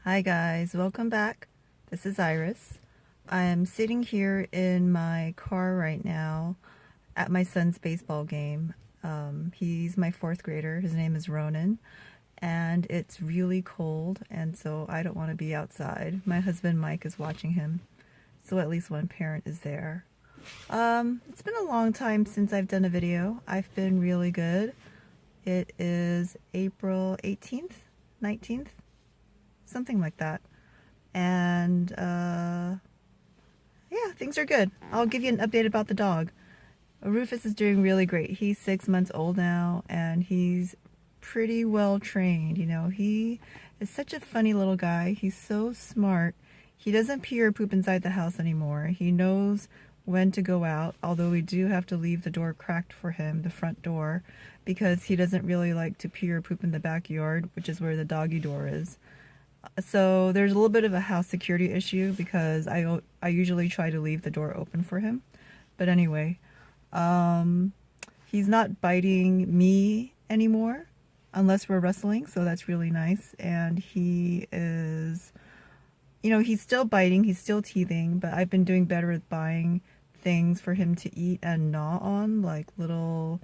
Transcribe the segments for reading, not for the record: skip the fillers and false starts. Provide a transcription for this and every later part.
Hi guys, welcome back. This is Iris. I am sitting here in my car right now at my son's baseball game. He's my fourth grader. His name is Ronan, and it's really cold, and so I don't want to be outside. My husband Mike is watching him, so at least one parent is there. It's been a long time since I've done a video. I've been really good. It is April 18th, 19th, something like that. And yeah, things are good. I'll give you an update about the dog. Rufus is doing really great. He's 6 months old now, and he's pretty well trained. You know, he is such a funny little guy. He's so smart. He doesn't pee or poop inside the house anymore. He knows when to go out, although we do have to leave the door cracked for him, the front door, because he doesn't really like to pee or poop in the backyard, which is where the doggy door is. So there's a little bit of a house security issue because I usually try to leave the door open for him. But anyway, he's not biting me anymore unless we're wrestling, so that's really nice. And he is, you know, he's still biting, he's still teething, but I've been doing better with buying things for him to eat and gnaw on, like little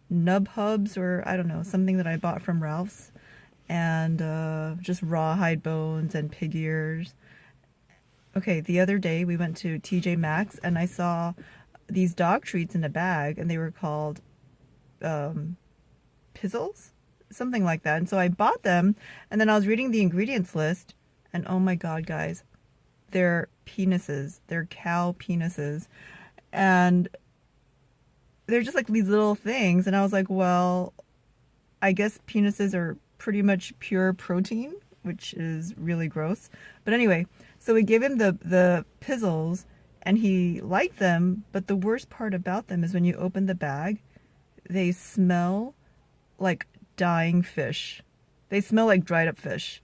nub hubs or I don't know, something that I bought from Ralph's, and just rawhide bones and pig ears. Okay, the other day we went to TJ Maxx and I saw these dog treats in a bag, and they were called pizzles, something like that. And so I bought them, and then I was reading the ingredients list, and oh my god, guys, they're penises. They're cow penises. And they're just like these little things. And I was like, well, I guess penises are pretty much pure protein, which is really gross. But anyway, so we gave him the pizzles, and he liked them. But the worst part about them is when you open the bag, they smell like dying fish. They smell like dried up fish.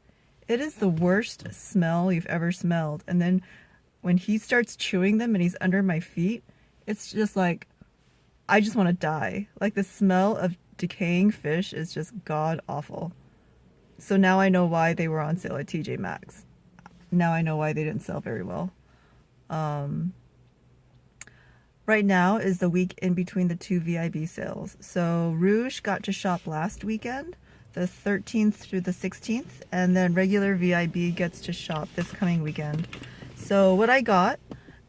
It is the worst smell you've ever smelled. And then when he starts chewing them and he's under my feet, it's just like, I just want to die. Like, the smell of decaying fish is just god awful. So now I know why they were on sale at TJ Maxx. Now I know why they didn't sell very well. Right now is the week in between the two VIB sales. So Rouge got to shop last weekend, the 13th through the 16th, and then regular VIB gets to shop this coming weekend. So what I got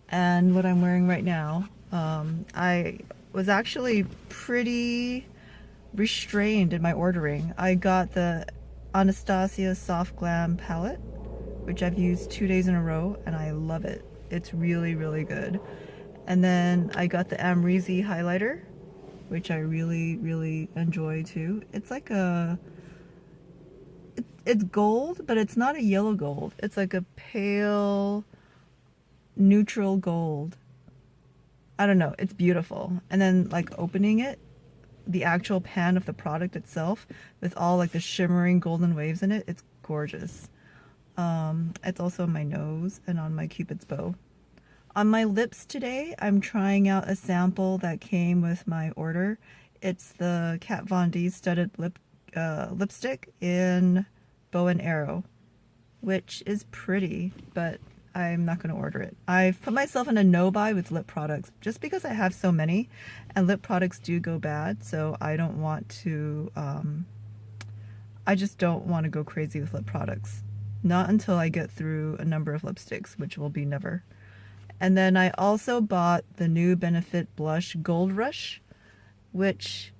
and what I'm wearing right now, I was actually pretty restrained in my ordering. I got the Anastasia Soft Glam palette, which I've used 2 days in a row, and I love it. It's really, really good. And then I got the Amrezy highlighter, which I really, really enjoy too. It's like it's gold, but it's not a yellow gold. It's like a pale, neutral gold. I don't know, it's beautiful. And then like opening it, the actual pan of the product itself with all like the shimmering golden waves in it, it's gorgeous. It's also on my nose and on my Cupid's bow. On my lips today, I'm trying out a sample that came with my order. It's the Kat Von D studded lipstick in Bow and Arrow, which is pretty, but I'm not going to order it. I've put myself in a no-buy with lip products just because I have so many, and lip products do go bad, so I don't want to, I just don't want to go crazy with lip products. Not until I get through a number of lipsticks, which will be never. And then I also bought the new Benefit blush Gold Rush, which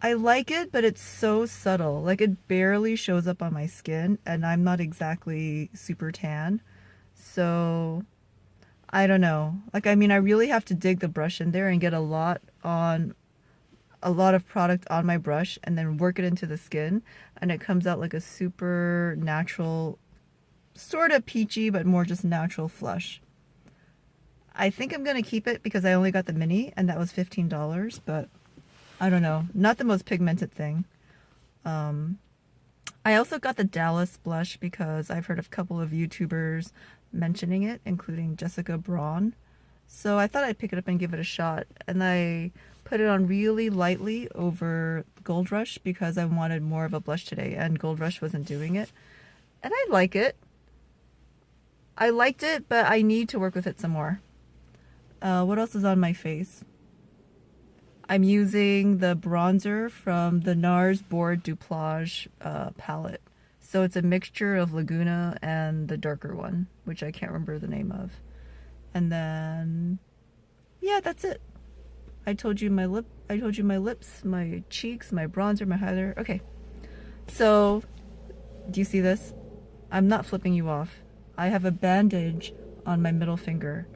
I like it, but it's so subtle. Like, it barely shows up on my skin, and I'm not exactly super tan. So I don't know. Like, I mean, I really have to dig the brush in there and get a lot of product on my brush and then work it into the skin, and it comes out like a super natural, sort of peachy, but more just natural flush. I think I'm going to keep it because I only got the mini, and that was $15, but I don't know. Not the most pigmented thing. I also got the Dallas blush because I've heard of a couple of YouTubers mentioning it, including Jessica Braun. So I thought I'd pick it up and give it a shot. And I put it on really lightly over Gold Rush because I wanted more of a blush today, and Gold Rush wasn't doing it. And I like it. I liked it, but I need to work with it some more. What else is on my face? I'm using the bronzer from the NARS Board Duplage palette. So it's a mixture of Laguna and the darker one, which I can't remember the name of. And then, yeah, that's it. I told you my lips, my cheeks, my bronzer, my highlighter. Okay. So, do you see this? I'm not flipping you off. I have a bandage on my middle finger.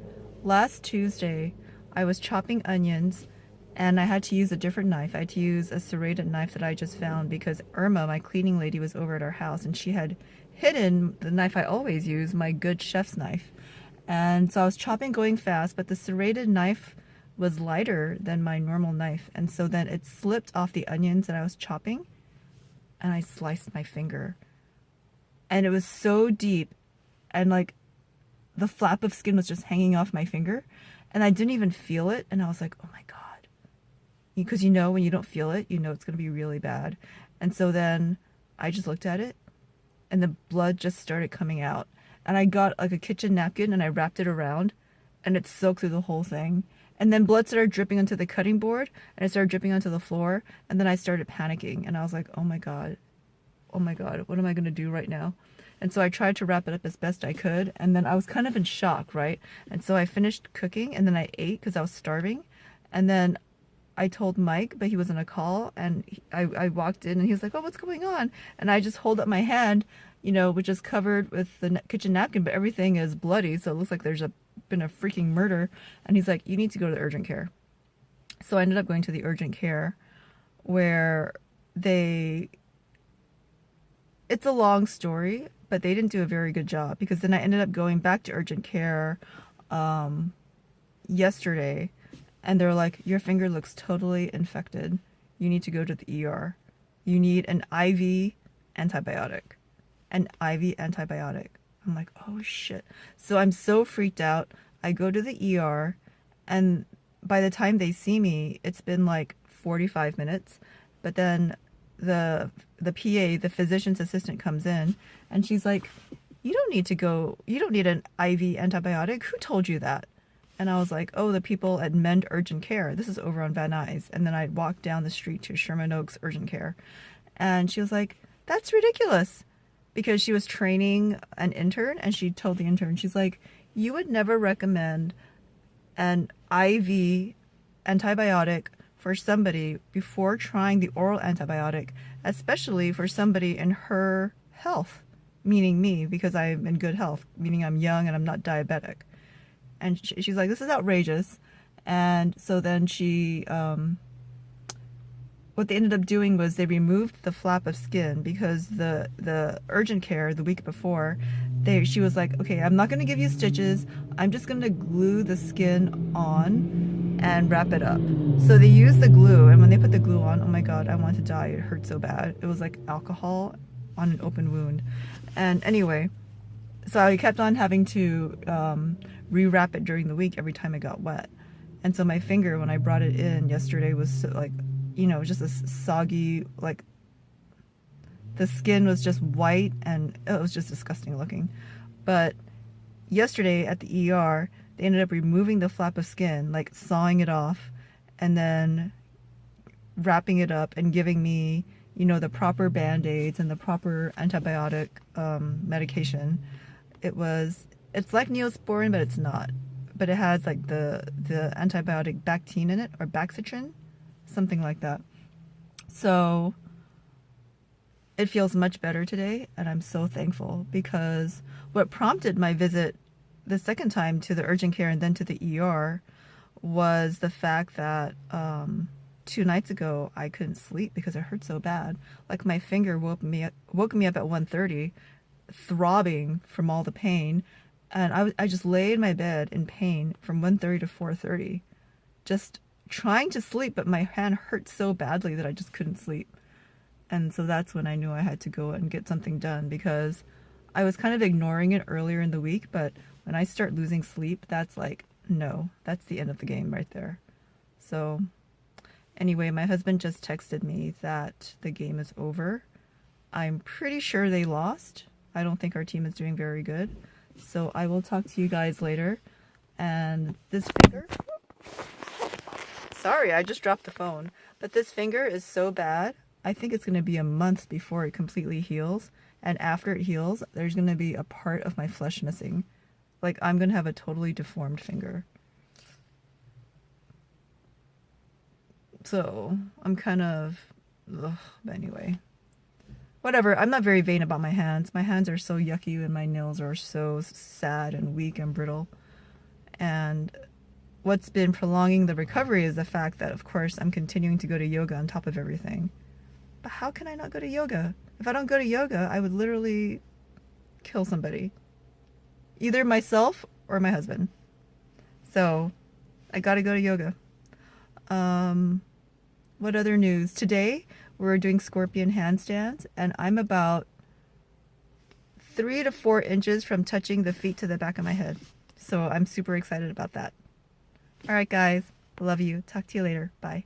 Last Tuesday, I was chopping onions and I had to use a different knife. I had to use a serrated knife that I just found because Irma, my cleaning lady, was over at our house and she had hidden the knife I always use, my good chef's knife. And so I was chopping going fast, but the serrated knife was lighter than my normal knife. And so then it slipped off the onions that I was chopping and I sliced my finger. And it was so deep and like the flap of skin was just hanging off my finger and I didn't even feel it. And I was like, oh my God. Because you know when you don't feel it, you know it's going to be really bad. And so then I just looked at it and the blood just started coming out. And I got like a kitchen napkin and I wrapped it around and it soaked through the whole thing. And then blood started dripping onto the cutting board and it started dripping onto the floor. And then I started panicking and I was like, oh my God, what am I going to do right now? And so I tried to wrap it up as best I could. And then I was kind of in shock, right? And so I finished cooking and then I ate because I was starving. And then I told Mike, but he was on a call and I walked in and he was like, oh, what's going on? And I just hold up my hand, you know, which is covered with the kitchen napkin, but everything is bloody. So it looks like there's been a freaking murder. And he's like, you need to go to the urgent care. So I ended up going to the urgent care where it's a long story, but they didn't do a very good job because then I ended up going back to urgent care yesterday and they're like, your finger looks totally infected. You need to go to the ER. You need an IV antibiotic. An IV antibiotic. I'm like, oh shit. So I'm so freaked out. I go to the ER and by the time they see me, it's been like 45 minutes. But then the PA, the physician's assistant, comes in and she's like, you don't need an IV antibiotic. Who told you that? And I was like, oh, the people at Mend Urgent Care. This is over on Van Nuys. And then I walked down the street to Sherman Oaks Urgent Care. And she was like, that's ridiculous. Because she was training an intern and she told the intern, she's like, you would never recommend an IV antibiotic for somebody before trying the oral antibiotic, especially for somebody in her health, meaning me, because I'm in good health, meaning I'm young and I'm not diabetic. And she's like, this is outrageous. And so then what they ended up doing was they removed the flap of skin because the urgent care the week before, she was like, okay, I'm not going to give you stitches. I'm just going to glue the skin on and wrap it up. So they used the glue, and when they put the glue on, oh my God, I wanted to die. It hurt so bad. It was like alcohol on an open wound. And anyway, so I kept on having to rewrap it during the week every time it got wet. And so my finger, when I brought it in yesterday, was so, like, you know, just a soggy, like the skin was just white and it was just disgusting looking. But yesterday at the ER, they ended up removing the flap of skin, like sawing it off and then wrapping it up and giving me, you know, the proper band-aids and the proper antibiotic medication. It's like Neosporin, but it's not. But it has like the antibiotic Bactine in it, or Baxitrin, something like that. So it feels much better today, and I'm so thankful, because what prompted my visit the second time to the urgent care and then to the ER was the fact that 2 nights ago I couldn't sleep because it hurt so bad. Like my finger woke me up at 1:30, throbbing from all the pain, and I just lay in my bed in pain from 1:30 to 4:30, just trying to sleep, but my hand hurt so badly that I just couldn't sleep. And so that's when I knew I had to go and get something done, because I was kind of ignoring it earlier in the week, but when I start losing sleep, that's like, no, that's the end of the game right there. So anyway, my husband just texted me that the game is over. I'm pretty sure they lost. I don't think our team is doing very good. So I will talk to you guys later. And this finger, sorry, I just dropped the phone. But this finger is so bad. I think it's going to be a month before it completely heals. And after it heals, there's going to be a part of my flesh missing. Like, I'm going to have a totally deformed finger. So I'm kind of, ugh, but anyway. Whatever, I'm not very vain about my hands. My hands are so yucky and my nails are so sad and weak and brittle. And what's been prolonging the recovery is the fact that, of course, I'm continuing to go to yoga on top of everything. But how can I not go to yoga? If I don't go to yoga, I would literally kill somebody. Either myself or my husband. So, I gotta go to yoga. What other news? Today, we're doing scorpion handstands, and I'm about 3 to 4 inches from touching the feet to the back of my head. So I'm super excited about that. All right, guys. Love you. Talk to you later. Bye.